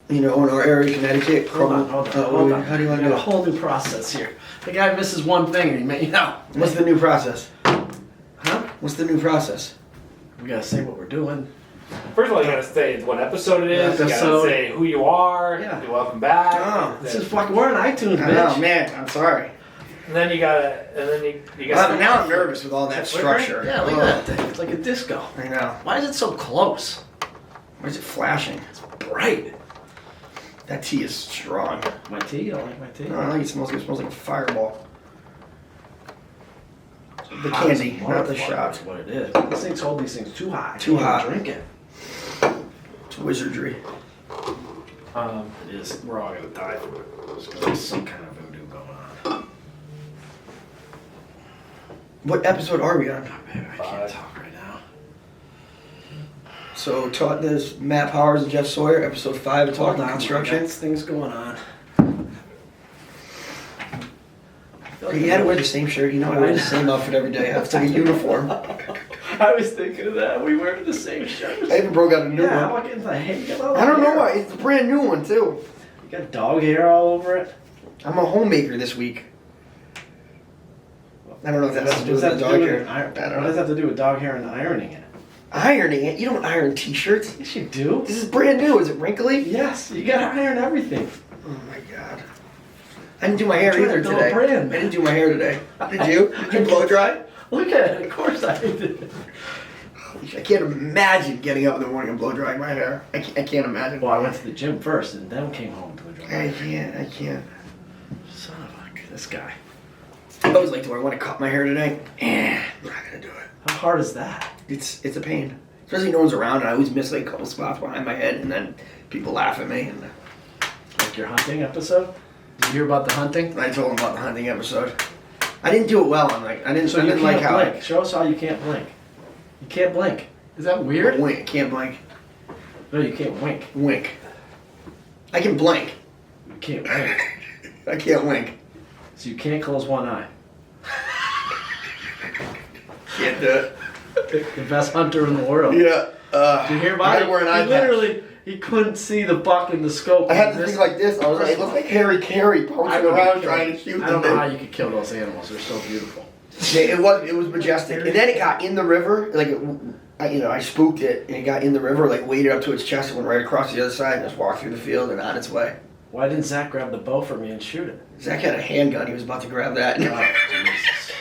in our area, Connecticut. Hold on. How do you want to do a it? whole new process here. The guy misses one thing and What's the new process? Huh? What's the new process? We gotta say what we're doing. First of all, you gotta say what episode it is. You gotta say who you are. Yeah. Welcome back. Oh, This is fucking. We're on iTunes, bitch. Oh man, I'm sorry. And then you gotta. You gotta. Now I'm nervous with all that structure. Yeah, look at that thing. It's like a disco. I know. Why is it so close? Why is it flashing? It's bright. That tea is strong. My tea? You don't like my tea? No, I think it smells like a fireball. The Hot as candy, a not the motherfucker shot. is what it is. This thing's holding these things too hot. Too I can't hot. even drink it. It's wizardry. It is. We're all gonna die from it. There's some kind of voodoo going on. What episode are we on? Oh, baby, I can't talk right now. So there's Matt Powers and Jeff Sawyer, episode 5 of Talking Construction. Things going on. You had to wear the same shirt. I wear the same outfit every day. It's like a uniform. I was thinking of that. We wear the same shirts. I even broke out a new Yeah, one. I'm getting the hair. I don't know why. It's a brand new one too. You got dog hair all over it. I'm a homemaker this week. I don't know if that has to do with the dog hair. What does that have to do with dog hair and ironing it? Ironing it? You don't iron t-shirts. Yes, you do. This is brand new. Is it wrinkly? Yes, you gotta iron everything. Oh my god. I didn't do my hair Trying to either build a today. brand. I didn't do my hair today. Did you? Did you blow dry? Look at it. Of course I did. I can't imagine getting up in the morning and blow drying my hair. I can't imagine. Well, I went to the gym first and then came home to a I job. can't. Son of a this guy. I always like to. I want to cut my hair today. I'm not gonna do it. How hard is that? It's a pain. Especially no one's around, and I always miss like a couple spots behind my head, and then people laugh at me. And Like your hunting episode? Did you hear about the hunting? I told them about the hunting episode. I didn't do it well. I didn't like how. blink. Show us how you can't blink. You can't blink. Is that weird? Wink. Can't blink. No, you can't wink. Wink. I can blink. You can't wink. I can't wink. So you can't close one eye. Can't do it. The best hunter in the world. Yeah. Did you hear about I had it? to wear an eye patch. Literally, he couldn't see the buck in the scope. I had to think like this. I was like, it looked like Harry Carey pouncing around trying to shoot I don't know them. how you could kill those animals. They're so beautiful. Yeah, it was majestic. And then it got in the river, like I spooked it, and it got in the river, like waded up to its chest and went right across the other side and just walked through the field and on its way. Why didn't Zach grab the bow for me and shoot it? Zach had a handgun. He was about to grab that. Oh, Jesus.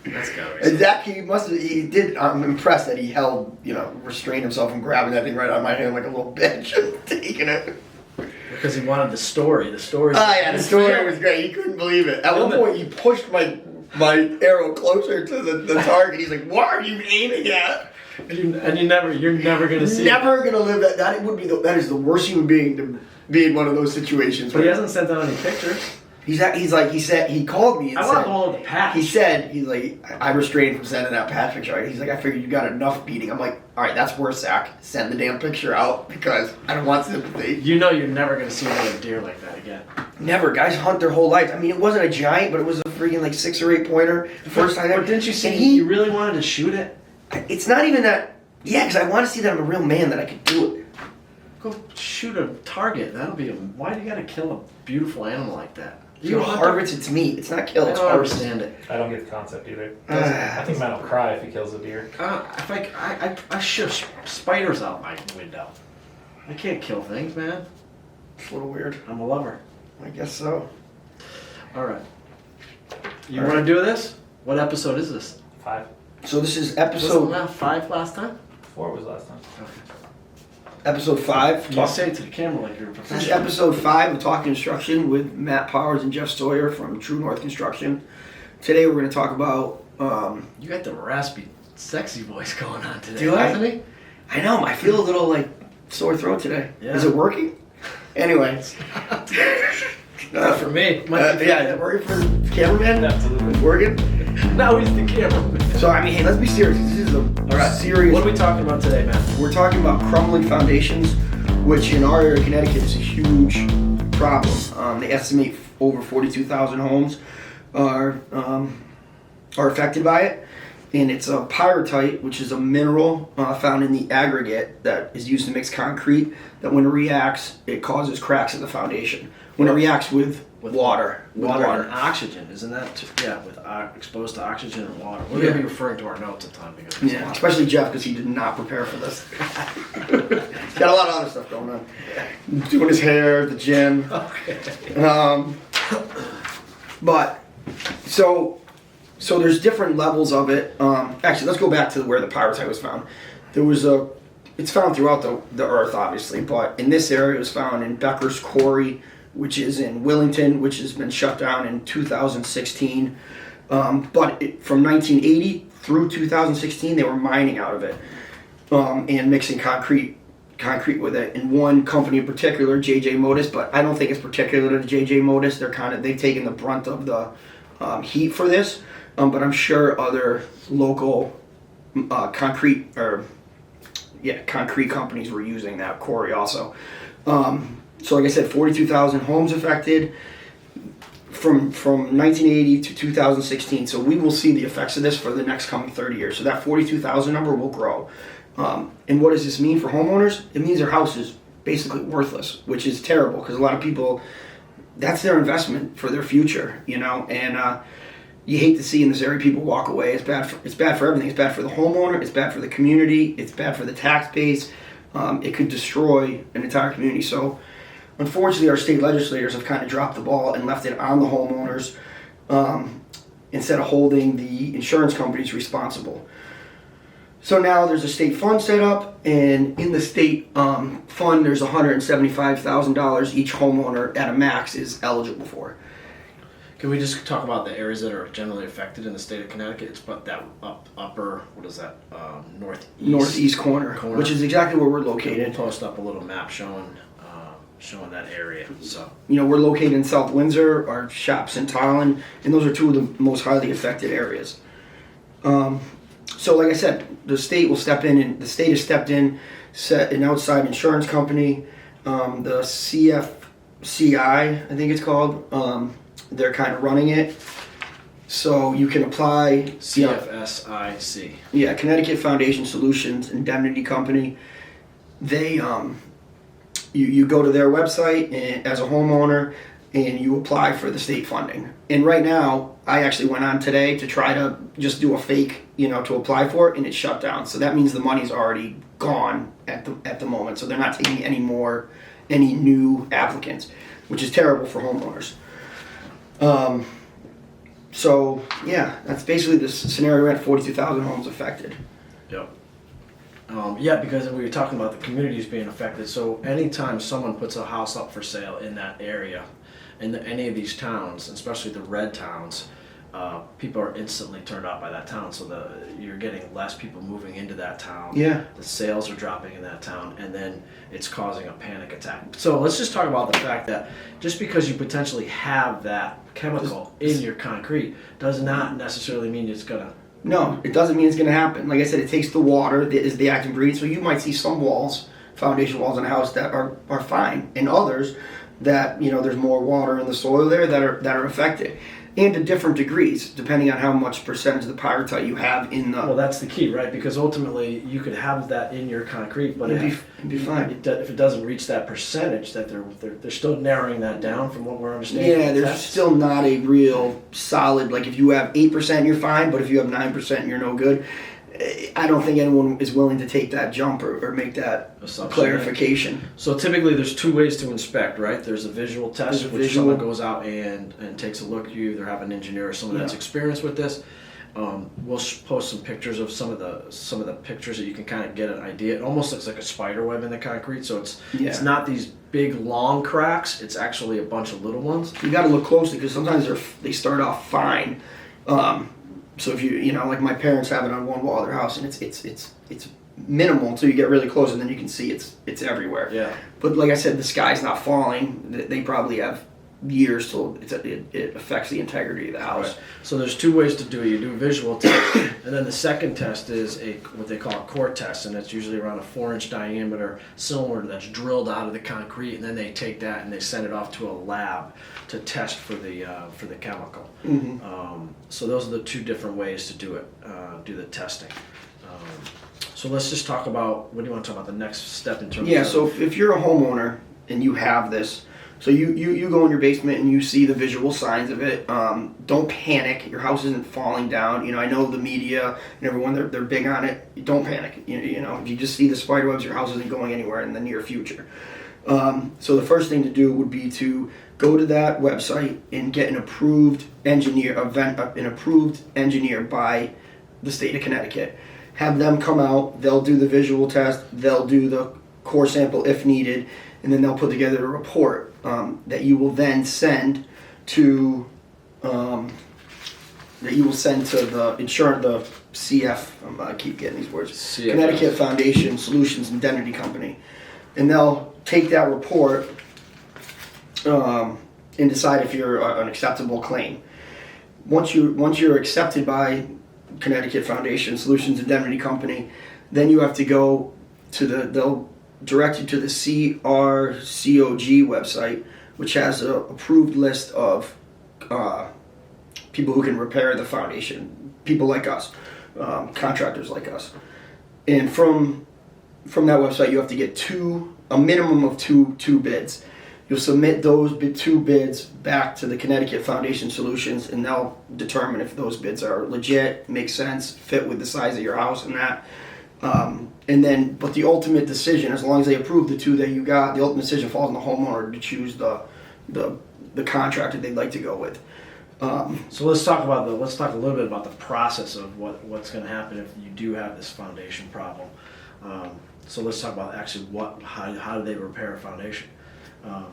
That's gotta be And Zach, he did. I'm impressed that he held, restrained himself from grabbing that thing right out of my hand like a little bitch and taking it. because he wanted the story. The story. Oh yeah, the story was great. He couldn't believe it. At one point, he pushed my arrow closer to the target. He's like, "What are you aiming at?" And you're never gonna see. Never gonna live that. That is the worst human being to be in one of those situations. But he hasn't sent out any pictures. He said he called me and I want to go with the patch. he's like, I restrained from sending that patch picture. He's like, I figured you got enough beating. I'm like, all right, that's worse, Zach. Send the damn picture out because I don't want sympathy. You know you're never gonna see another deer like that again. Never. Guys hunt their whole life. I mean, it wasn't a giant, but it was a freaking like 6 or 8 pointer. The first time. But didn't you see? And You really wanted to shoot it. It's not even that. Yeah, because I want to see that I'm a real man, that I could do it. Go shoot a target. That'll be. Why do you gotta kill a beautiful animal like that? You harvest its meat. It's not kill. I It's don't harvest. understand it. I don't get the concept either. I think Matt will cry if he kills a deer. If I shoot spiders out my window. I can't kill things, man. It's a little weird. I'm a lover. I guess so. All right. You All want right. to do this? What episode is this? 5. So this is Was episode it 5 last time? 4 was last time. episode 5. You say it to the camera like you're a This is professional. episode 5 of Talk Construction with Matt Powers and Jeff Sawyer from True North Construction. Today we're going to talk about. You got the raspy, sexy voice going on today, Do I? hasn't he? I know. I feel a little like sore throat today. Yeah. Is it working? Anyway. Not for me. Might be Yeah, is it working for the cameraman? Absolutely. It's working. Now he's the cameraman. So I mean, hey, let's be serious. This is a serious. What are we talking about today, man? We're talking about crumbling foundations, which in our area of Connecticut is a huge problem. They estimate over 42,000 homes are affected by it. and it's a pyrite, which is a mineral found in the aggregate that is used to mix concrete. That when it reacts, it causes cracks in the foundation. When it reacts with water. Water and oxygen, isn't that? With exposed to oxygen and water. We're going to be referring to our notes a ton because there's a lot especially Jeff, because he did not prepare for this. He's got a lot of other stuff going on. Doing his hair, the gym. Okay. But so there's different levels of it. Actually, let's go back to where the pyrite was found. It's found throughout the earth, obviously, but in this area it was found in Becker's Quarry, which is in Willington, which has been shut down in 2016. But from 1980 through 2016, they were mining out of it and mixing concrete with it. And one company in particular, JJ Modis, but I don't think it's particular to JJ Modis. They've taken the brunt of the heat for this. But I'm sure other local concrete companies were using that quarry also. So like I said, 42,000 homes affected from 1980 to 2016. So we will see the effects of this for the next coming 30 years. So that 42,000 number will grow. And what does this mean for homeowners? It means their house is basically worthless, which is terrible because a lot of people, that's their investment for their future, and you hate to see in this area people walk away. It's bad for everything. It's bad for the homeowner. It's bad for the community. It's bad for the tax base. It could destroy an entire community. So unfortunately, our state legislators have kind of dropped the ball and left it on the homeowners instead of holding the insurance companies responsible. So now there's a state fund set up, and in the state fund, there's $175,000 each homeowner at a max is eligible for. Can we just talk about the areas that are generally affected in the state of Connecticut? It's about that upper, what is that, northeast corner, which is exactly where we're located. We'll post up a little map showing that area. So we're located in South Windsor, our shop's in Tallinn, and those are two of the most highly affected areas. So like I said, the state will step in, and the state has stepped in, set an outside insurance company, the CFCI, I think it's called. They're kind of running it, so you can apply. CFSIC. Yeah, Connecticut Foundation Solutions Indemnity Company. They you go to their website as a homeowner, and you apply for the state funding. And right now, I actually went on today to try to just do a fake, to apply for it, and it's shut down. So that means the money's already gone at the moment. So they're not taking any new applicants, which is terrible for homeowners. So yeah, that's basically the scenario. We're at 42,000 homes affected. Yep. Because we were talking about the communities being affected. So anytime someone puts a house up for sale in that area, in any of these towns, especially the red towns, people are instantly turned off by that town. So you're getting less people moving into that town. Yeah. The sales are dropping in that town, and then it's causing a panic attack. So let's just talk about the fact that just because you potentially have that chemical in your concrete does not necessarily mean it's gonna. No, it doesn't mean it's gonna happen. Like I said, it takes the water that is the active ingredient. So you might see some walls, foundation walls in a house that are fine, and others that there's more water in the soil there that are affected. And to different degrees, depending on how much percentage of the pyrite you have in the. Well, that's the key, right? Because ultimately, you could have that in your concrete, but it'd be fine. If it doesn't reach that percentage, that they're still narrowing that down from what we're understanding. Yeah, there's still not a real solid. Like if you have 8%, you're fine, but if you have 9%, you're no good. I don't think anyone is willing to take that jump or make that clarification. So typically there's two ways to inspect, right? There's a visual test, which someone goes out and takes a look. You either have an engineer or someone that's experienced with this. We'll post some pictures of some of the pictures that you can kind of get an idea. It almost looks like a spider web in the concrete, so it's not these big long cracks. It's actually a bunch of little ones. You got to look closely because sometimes they start off fine. So if you like my parents have it on one wall of their house, and it's minimal until you get really close, and then you can see it's everywhere. Yeah. But like I said, the sky's not falling. They probably have years till it affects the integrity of the house. Right. So there's two ways to do it. You do a visual test, and then the second test is what they call a core test, and it's usually around a 4-inch diameter cylinder that's drilled out of the concrete, and then they take that and they send it off to a lab to test for the chemical. So those are the two different ways to do it, do the testing. So let's just talk about, what do you want to talk about, the next step in terms of... Yeah, so if you're a homeowner and you have this, so you go in your basement and you see the visual signs of it, don't panic. Your house isn't falling down. You know, I know the media and everyone, they're big on it. Don't panic. You know, if you just see the spider webs, your house isn't going anywhere in the near future. So the first thing to do would be to go to that website and get an approved engineer, an approved engineer by the state of Connecticut. Have them come out, they'll do the visual test, they'll do the core sample if needed, and then they'll put together a report that you will then send to the insurance, the CF. I keep getting these words. CFS. Connecticut Foundation Solutions Indemnity Company, and they'll take that report and decide if you're an acceptable claim. Once you're accepted by Connecticut Foundation Solutions Indemnity Company, then you have to go to they'll direct you to the CRCOG website, which has an approved list of people who can repair the foundation, people like us, contractors like us. And from that website, you have to get a minimum of two bids. You'll submit those two bids back to the Connecticut Foundation Solutions, and they'll determine if those bids are legit, make sense, fit with the size of your house and that. But the ultimate decision, as long as they approve the two that you got, the ultimate decision falls on the homeowner to choose the contractor they'd like to go with. So let's talk a little bit about the process of what's going to happen if you do have this foundation problem. So let's talk about actually how do they repair a foundation.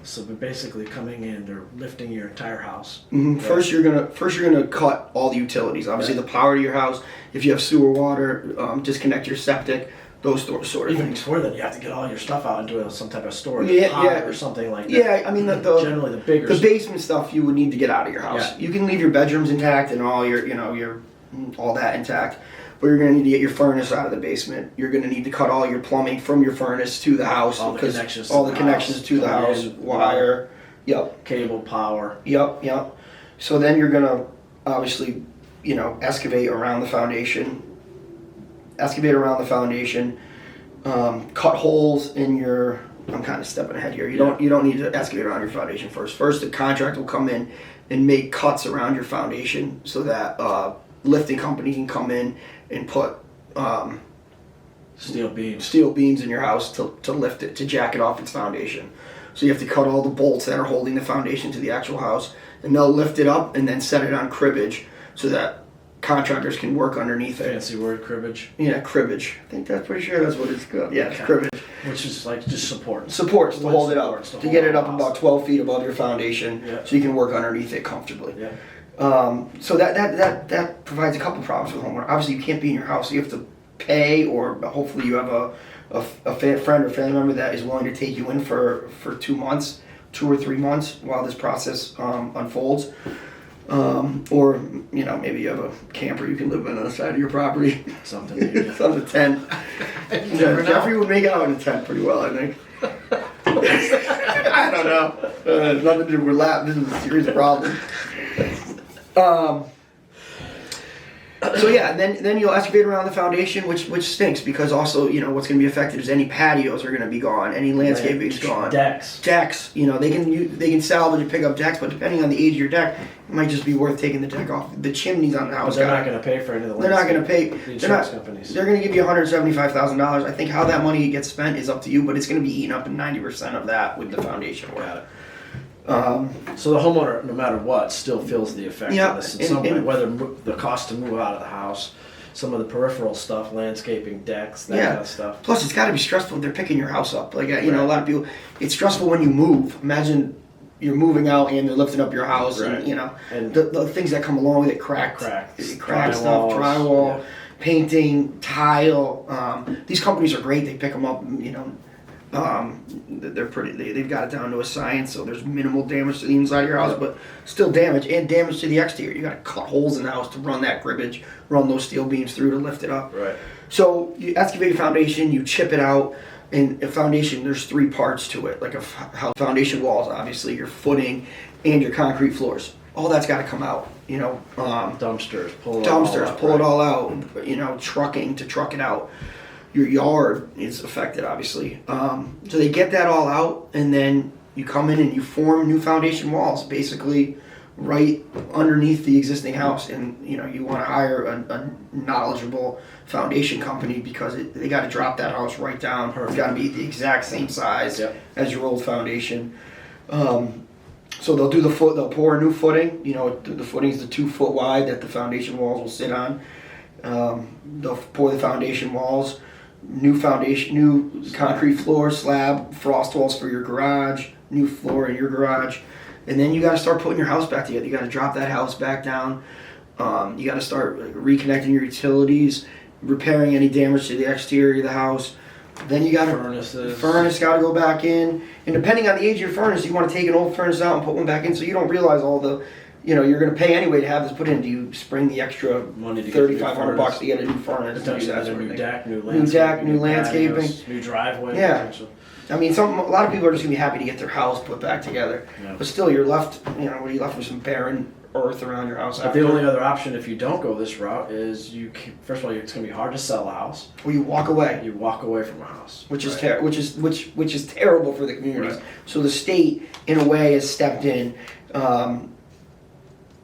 So they're basically coming in, they're lifting your entire house. Mm-hmm. First, you're gonna cut all the utilities. Obviously, the power to your house. If you have sewer water, disconnect your septic. Those sort of Even things. before that, you have to get all your stuff out into some type of storage pod or something like that. Yeah, I mean generally the bigger the basement stuff you would need to get out of your house. Yeah. You can leave your bedrooms intact and all your all that intact, but you're going to need to get your furnace out of the basement. You're going to need to cut all your plumbing from your furnace to the house, all the connections to the house, wire, cable, power. Yep. So then you're going to obviously, excavate around the foundation. Cut holes in your. I'm kind of stepping ahead here. You don't need to excavate around your foundation first. First, the contractor will come in and make cuts around your foundation so that lifting company can come in and put steel beams in your house to lift it, to jack it off its foundation. So you have to cut all the bolts that are holding the foundation to the actual house, and they'll lift it up and then set it on cribbage so that contractors can work underneath it. Fancy word, cribbage. Yeah, cribbage. I think that's pretty sure that's what it's called. Yeah, it's cribbage. Which is like just supports to hold it up, to get it up about 12 feet above your foundation, so you can work underneath it comfortably. Yeah. So that provides a couple problems with homeowner. Obviously, you can't be in your house. So you have to pay, or hopefully you have a friend or family member that is willing to take you in for 2 months, 2 or 3 months while this process unfolds. Or maybe you have a camper you can live in on the side of your property. Something. Something, a tent. Jeffrey would make it out in a tent pretty well, I think. I don't know. Nothing to do with this is a serious problem. So yeah, then you'll excavate around the foundation, which stinks because also what's going to be affected is any patios are going to be gone, any landscaping is gone. Decks. They can salvage and pick up decks, but depending on the age of your deck, it might just be worth taking the deck off. The chimneys on the house. But they're not going to pay for any of the. They're not going to pay. The insurance companies. They're going to give you $175,000. I think how that money gets spent is up to you, but it's going to be eaten up in 90% of that with the foundation work. Got it. So the homeowner, no matter what, still feels the effect of this in some way, whether the cost to move out of the house, some of the peripheral stuff, landscaping, decks, that kind of stuff. Plus, it's got to be stressful if they're picking your house up. Like, a lot of people, it's stressful when you move. Imagine you're moving out and they're lifting up your house, and the things that come along with it, crack stuff, drywall, painting, tile. These companies are great. They pick them up, They're pretty. They've got it down to a science. So there's minimal damage to the inside of your house, but still damage and damage to the exterior. You got to cut holes in the house to run that cribbage, run those steel beams through to lift it up. Right. So you excavate a foundation, you chip it out. And a foundation, there's 3 parts to it. Like how foundation walls, obviously, your footing, and your concrete floors. All that's got to come out. Dumpsters, pull it all out. Trucking to truck it out. Your yard is affected, obviously. So they get that all out, and then you come in and you form new foundation walls, basically right underneath the existing house. And you want to hire a knowledgeable foundation company because they got to drop that house right down. It's got to be the exact same size as your old foundation. So they'll do they'll pour a new footing. The footing's the 2 foot wide that the foundation walls will sit on. They'll pour the foundation walls, new concrete floor, slab, frost walls for your garage, new floor in your garage. And then you got to start putting your house back together. You got to drop that house back down. You got to start reconnecting your utilities, repairing any damage to the exterior of the house. Then you got to furnace got to go back in. And depending on the age of your furnace, you want to take an old furnace out and put one back in, so you don't realize all the, you're going to pay anyway to have this put in. Do you spring the extra money to $3,500 to get a new furnace? New deck, new landscaping, patios, new driveway. Yeah. I mean, a lot of people are just gonna be happy to get their house put back together, but still, you're left. You're left with some barren earth around your house. But the only other option, if you don't go this route, is first of all, it's gonna be hard to sell a house. Or you walk away. You walk away from a house, which is terrible for the communities. Right. So the state, in a way, has stepped in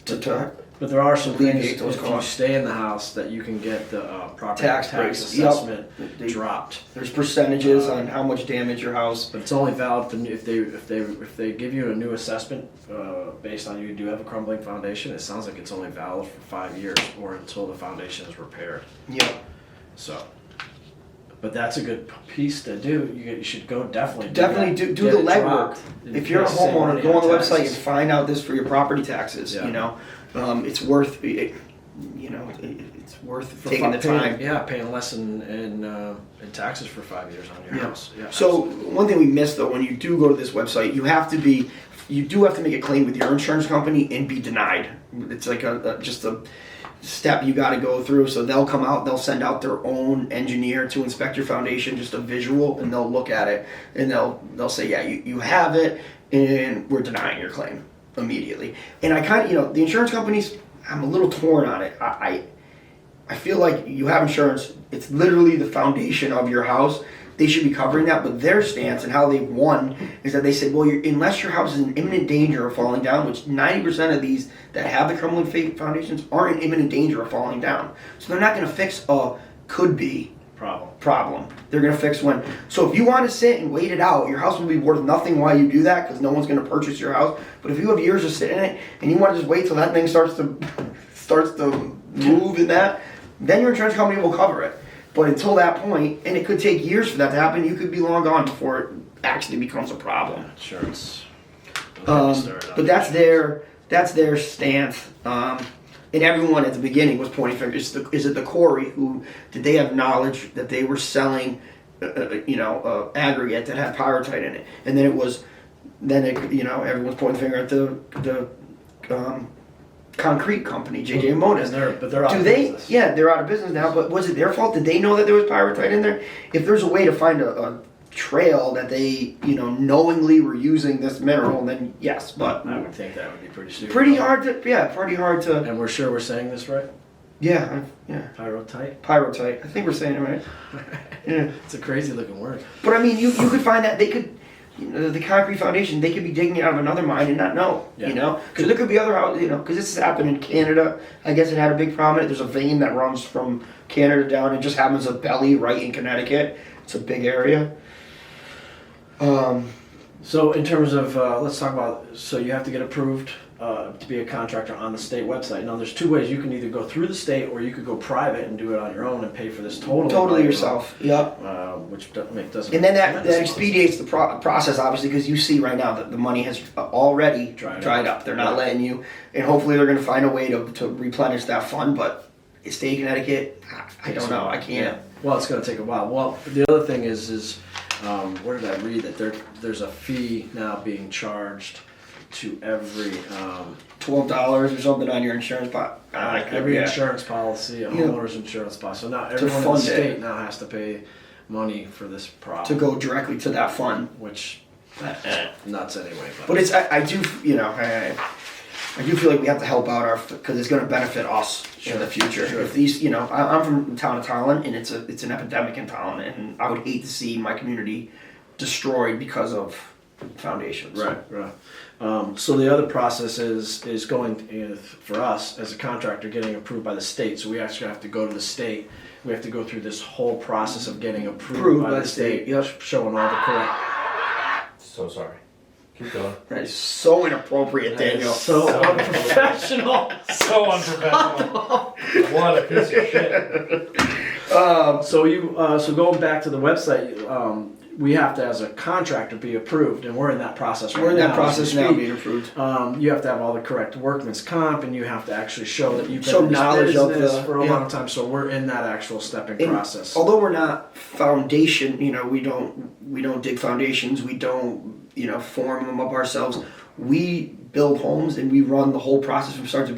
to But there are some things, alleviate those if you costs. stay in the house, that you can get the property Tax tax breaks. assessment Yep. dropped. There's percentages on how much damage your house. But it's only valid if they give you a new assessment based on you do have a crumbling foundation. It sounds like it's only valid for 5 years or until the foundation is repaired. Yeah. So, but that's a good piece to do. You should go definitely Do the legwork. If you're a homeowner, go on the website and find out this for your property taxes. Yeah. It's worth it. It's worth taking the time. Paying less in taxes for 5 years on your house. Yeah. So one thing we missed though, when you do go to this website, you do have to make a claim with your insurance company and be denied. It's like just a step you got to go through. So they'll come out, they'll send out their own engineer to inspect your foundation, just a visual, and they'll look at it and they'll say, yeah, you have it, and we're denying your claim immediately. And I kind of, the insurance companies, I'm a little torn on it. I feel like you have insurance. It's literally the foundation of your house. They should be covering that, but their stance and how they've won is that they said, well, unless your house is in imminent danger of falling down, which 90% of these that have the crumbling foundations are in imminent danger of falling down. So they're not going to fix a could-be problem. They're going to fix when. So if you want to sit and wait it out, your house will be worth nothing while you do that because no one's going to purchase your house. But if you have years to sit in it and you want to just wait till that thing starts to move in that, then your insurance company will cover it. But until that point, and it could take years for that to happen, you could be long gone before it actually becomes a problem. Insurance. But that's their stance. And everyone at the beginning was pointing fingers. Is it the quarry who did they have knowledge that they were selling, aggregate that had pyrrhotite in it? And then everyone's pointing the finger at the concrete company, JJ Mona. But they're out of business. Yeah, they're out of business now. But was it their fault? Did they know that there was pyrrhotite in there? If there's a way to find a trail that they knowingly were using this mineral, then yes. But I would think that would be pretty stupid. Pretty hard to. And we're sure we're saying this right? Yeah. Pyrrhotite. Pyrrhotite. I think we're saying it right. Yeah. It's a crazy looking word. But I mean, you could find that they could. The concrete foundation, they could be digging it out of another mine and not know, because there could be other houses, because this has happened in Canada. I guess it had a big problem. There's a vein that runs from Canada down. It just happens a belly right in Connecticut. It's a big area. So in terms of, let's talk about, so you have to get approved to be a contractor on the state website. Now there's 2 ways. You can either go through the state or you could go private and do it on your own and pay for this totally yourself. Yep. Which doesn't. And then that expedites the process, obviously, because you see right now that the money has already dried up. They're not letting you, and hopefully they're going to find a way to replenish that fund. But state of Connecticut, I don't know. I can't. Yeah. Well, it's going to take a while. Well, the other thing is where did I read that there's a fee now being charged to every $12 or something on your insurance every insurance policy, a homeowner's insurance policy. So now everyone in the state now has to pay money for this problem to go directly to that fund, which nuts anyway. But it's I do I do feel like we have to help out because it's going to benefit us in the future. Sure. If these, I'm from the town of Tallinn, and it's an epidemic in Tallinn, and I would hate to see my community destroyed because of foundations. Right. So the other process is going for us as a contractor getting approved by the state. So we actually have to go to the state. We have to go through this whole process of getting approved by the state. Yep. Showing all the correct. So sorry. Keep going. That is so inappropriate, Daniel. So unprofessional. So unprofessional. What a piece of shit. So going back to the website, we have to, as a contractor, be approved, and we're in that process right now. We're in that process now, being approved. You have to have all the correct workman's comp, and you have to actually show that you've Show been in knowledge this of business for a long time. So we're in that actual stepping process. Although we're not foundation, we don't dig foundations, we don't form them up ourselves. We build homes and we run the whole process from start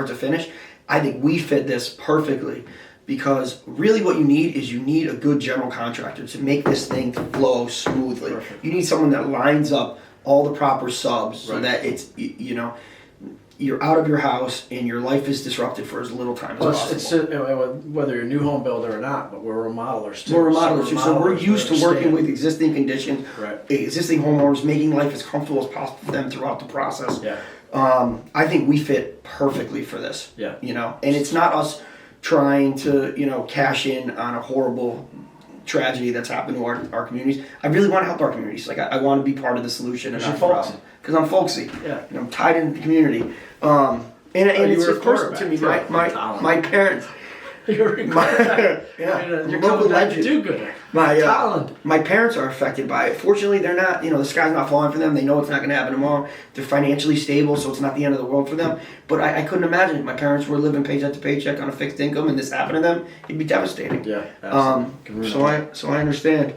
to finish. I think we fit this perfectly. Because really what you need is a good general contractor to make this thing flow smoothly. Perfect. You need someone that lines up all the proper subs so that it's, you're out of your house and your life is disrupted for as little time as possible. It's whether you're a new home builder or not, but we're remodelers too. We're remodelers too, so we're used to working with existing conditions, existing homeowners, making life as comfortable as possible for them throughout the process. Yeah. I think we fit perfectly for this. Yeah. And it's not us trying to, cash in on a horrible tragedy that's happened to our communities. I really want to help our communities. Like, I want to be part of the solution and not the problem. Because I'm folksy. Yeah. I'm tied into the community. And it's just personal to me. My parents. You're You're local legend. Do-gooder. My parents are affected by it. Fortunately, they're not, the sky's not falling for them. They know it's not going to happen tomorrow. They're financially stable, so it's not the end of the world for them. But I couldn't imagine if my parents were living paycheck to paycheck on a fixed income and this happened to them. It'd be devastating. Yeah, absolutely. So I understand.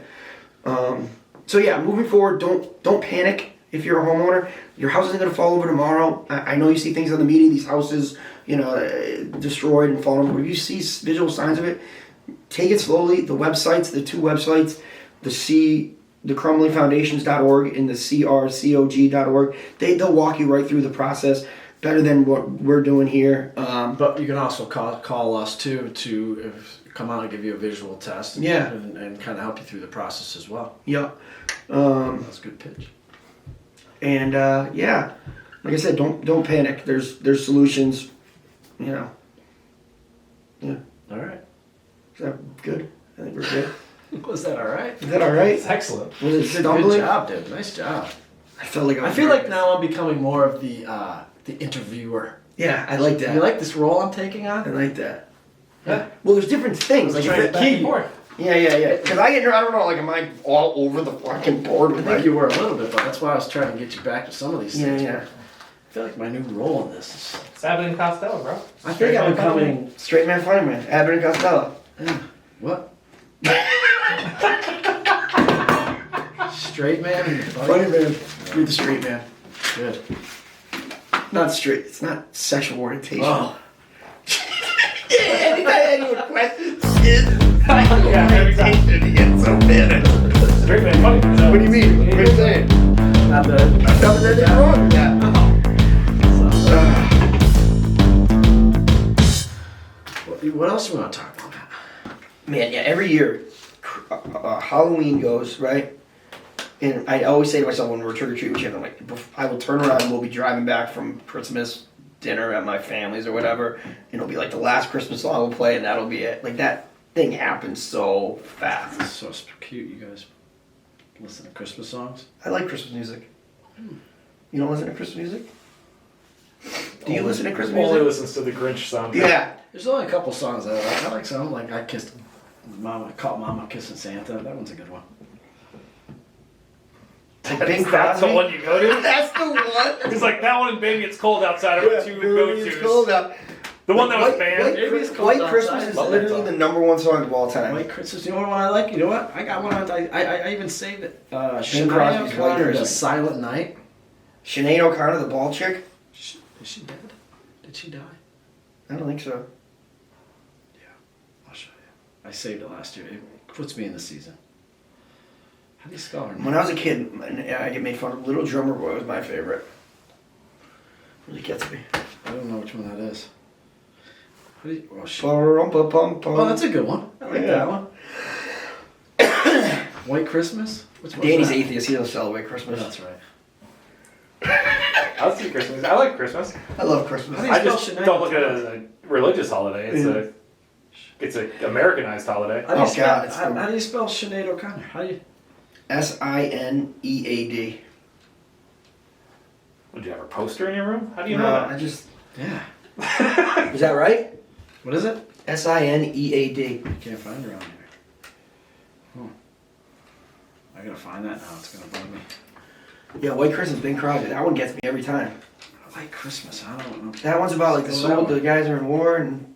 So yeah, moving forward, don't panic if you're a homeowner. Your house isn't going to fall over tomorrow. I know you see things on the media, these houses, destroyed and falling over. If you see visual signs of it, take it slowly. The websites, the two websites, the CRUMBLINGFOUNDATIONS.org and the CRCOG.org, they'll walk you right through the process better than what we're doing here. But you can also call us too to come out and give you a visual test. And kind of help you through the process as well. Yeah. That's a good pitch. And like I said, don't panic. There's solutions. Yeah. All right. Is that good? I think we're good. Was that all right? Is that all right? It's excellent. Was it Good stumbling? job, dude. Nice job. I felt like I feel like now I'm becoming more of the interviewer. Yeah, I like that. You like this role I'm taking I on? like that. Yeah. Well, there's different things. Like Trying to back and forth. Yeah. Because I don't know. Like, am I all over the fucking board I with think you were a little bit, but that's why I was trying to get you back to some of these things. Yeah. I feel like my new role in this is... It's Abbott and Costello, bro. I think I'm becoming... Straight man, funny man. Abbott and Costello. What? Straight man and Funny man. You're the straight man. Good. Not straight. It's not sexual orientation. Oh. Anytime anyone questions orientation, he gets so mad. Straight man, funny. What do you mean? What are you saying? Not that... Nothing wrong with that. What else do we want to talk about? Man, yeah, every year Halloween goes, right? And I always say to myself when we're trick-or-treat with I'm like, I will turn around and we'll be driving back from Christmas dinner at my family's or whatever, and it'll be like the last Christmas song we'll play and that'll be it. Like, that thing happens so fast. It's so cute, you guys listen to Christmas songs. I like Christmas music. You don't listen to Christmas music? Do you listen to Christmas music? Only listens to the Grinch soundtrack. Yeah. There's only a couple songs I like. I like some, like I Kissed Mama, Caught Mama Kissing Santa. That one's a good one. Bing That's the Crosby? one you go to? That's the one. It's like that one and Baby It's Cold Outside are my two It's go-tos. cold out. The one that was banned. White Christmas is literally the #1 song of all time. White Christmas. You know what I like? You know what? I got one. I even saved it. Crosby's Shania White O'Connor, The Christmas. Silent Night. Sinead O'Connor, the bald chick? Is she dead? Did she die? I don't think so. Yeah, I'll show you. I saved it last year. It puts me in the season. How do you spell her name? When I was a kid, I get made fun of. Little Drummer Boy was my favorite. Really gets me. I don't know which one that is. How do you, Oh, that's a good one. I like that one. White Christmas? Which one? Danny's atheist. He doesn't celebrate Christmas. That's right. I'll see Christmas. I like Christmas. I love Christmas. I just don't look at it as a religious holiday. It's a Americanized holiday. How do you Oh, spell, God, how do you spell Sinead O'Connor? How do you? Sinead. Would you have a poster in your room? How do you know that? I just. Yeah. Is that right? What is it? Sinead. I can't find her on here. I gotta find that now. It's gonna bug me. Yeah, White Christmas, Bing Crosby. That one gets me every time. White Christmas. I don't know. That one's about like the guys are in war and.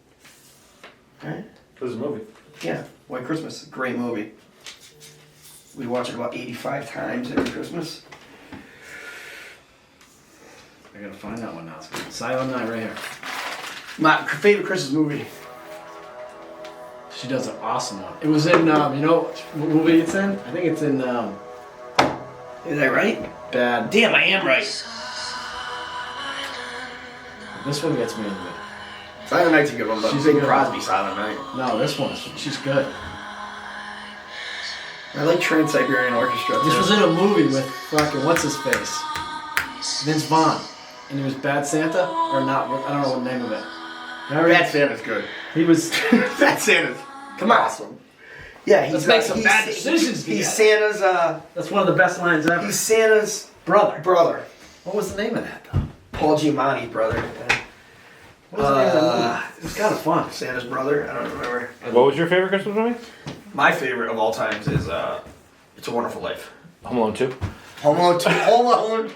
Right? This is a movie. Yeah, White Christmas, great movie. We watch it about 85 times every Christmas. I gotta find that one now. It's good. Silent Night right here. My favorite Christmas movie. She does an awesome one. It was in, you know what movie it's in? I think it's in, Is that right? Bad. Damn, I am right. This one gets me into it. Silent Night's a good one, but She's Bing a good Crosby, Silent Night. No, this one, she's good. I like Trans-Siberian Orchestra. This was in a movie with fucking, what's his face? Vince Vaughn. And he was Bad Santa? Or not, I don't know what the name of it. Bad Santa's good. He was, Bad Santa's awesome. Yeah, he's Let's make some bad decisions He's together. Santa's, that's one of the best lines ever. he's Santa's Brother. brother. What was the name of that though? Paul Giamatti's brother. What was the name of that movie? It was kind of fun. Santa's brother? I don't remember. What was your favorite Christmas movie? My favorite of all times is It's a Wonderful Life. Home Alone 2. Home Alone 2. Home Alone.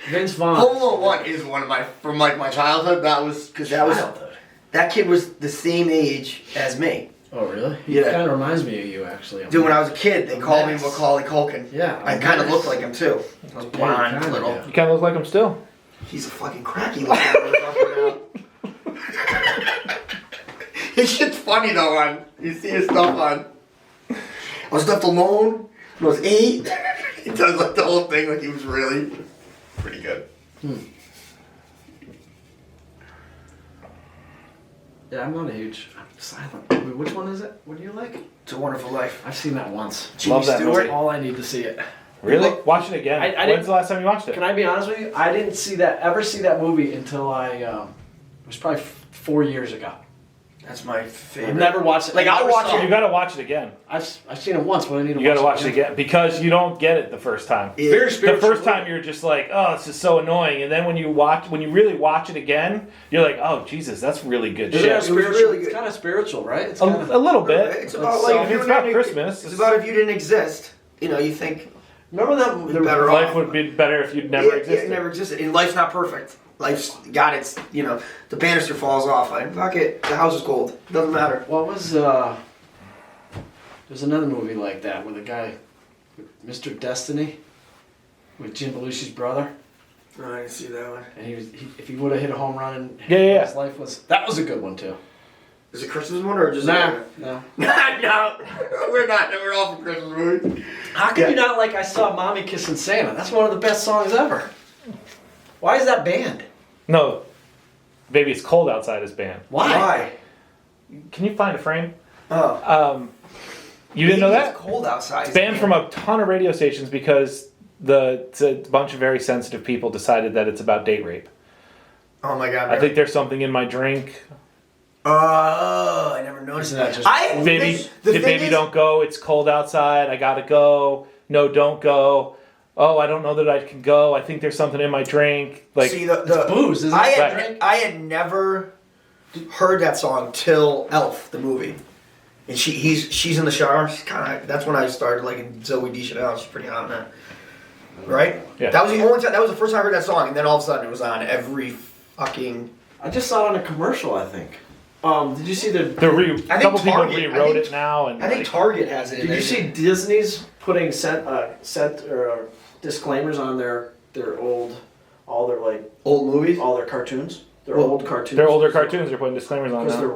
Vince Vaughn. Home Alone 1 is one of my, from like my childhood, that kid was the same age as me. Oh really? He Yeah. kind of reminds me of you actually. Dude, when I was a kid, they called me Max. Macaulay Culkin. Yeah. I kind of looked like him too. I was blonde, kinda, little. yeah. You kind of look like him still. He's a fucking cracky looking motherfucker now. His shit's funny though, man. You see his stuff on. I was left alone when I was 8. He does like the whole thing like he was really pretty good. Yeah, I'm not a huge. I'm silent. Wait, which one is it? What do you like? It's a Wonderful Life. I've seen that once. Jimmy Love that Stewart. movie. All I need to see it. Really? Watch it again. I When's didn't- the last time you watched it? Can I be honest with you? I didn't ever see that movie until it was probably 4 years ago. That's my favorite. I've never watched it. Like, I'll watch You gotta watch it again. I've seen it once, but I need to You gotta watch it again because you don't get it the first time. Very The spiritual. first time you're just like, oh, this is so annoying, and then when you really watch it again, you're like, oh, Jesus, that's really good Isn't that shit. spiritual? really It's good. kind of spiritual, right? It's A, kind of. a little bit. It's about So like if if you it's about didn't- Christmas, It's about if you didn't exist. You know, you think Remember that? You're better off. Life would be better if you'd never yeah, existed. it never existed. And life's not perfect. Life's got its, you know, the banister falls off. Like, fuck it, the house is cold. Doesn't matter. What was There's another movie like that with a guy, Mr. Destiny, with Jim Belushi's brother, Oh, I didn't see that one. and if he would have hit a home run and Yeah. his life was that was a good one too. Is it Christmas one or just No. no, we're not. We're all from Christmas movies. How can you not like I Saw Mommy Kissing Santa? That's one of the best songs ever. Why is that banned? No, Baby It's Cold Outside is banned. Why? Can you find a frame? Oh, You didn't know Maybe that? It's cold outside. It's banned from a ton of radio stations because it's a bunch of very sensitive people decided that it's about date rape. Oh my god. I think there's something in my drink. Oh, I never noticed Isn't that that. just- Baby, the did thing baby is- don't go. It's cold outside. I gotta go. No, don't go. Oh, I don't know that I can go. I think there's something in my drink. Like, See the Booze, isn't I it? had Drink? I had never heard that song till Elf the movie, and she's in the shower. She's kind of that's when I started liking Zoe Deschanel. She's pretty hot in that, right? Yeah. That was the only time. That was the first time I heard that song, and then all of a sudden it was on every fucking I just saw it on a commercial, I think. Did you see the? I think couple people Target- rewrote it now, and I think Target has it in Did there. you see Disney's putting disclaimers on their old, all their old movies? all their cartoons, their Well, old cartoons. their older cartoons are putting disclaimers on because they're now.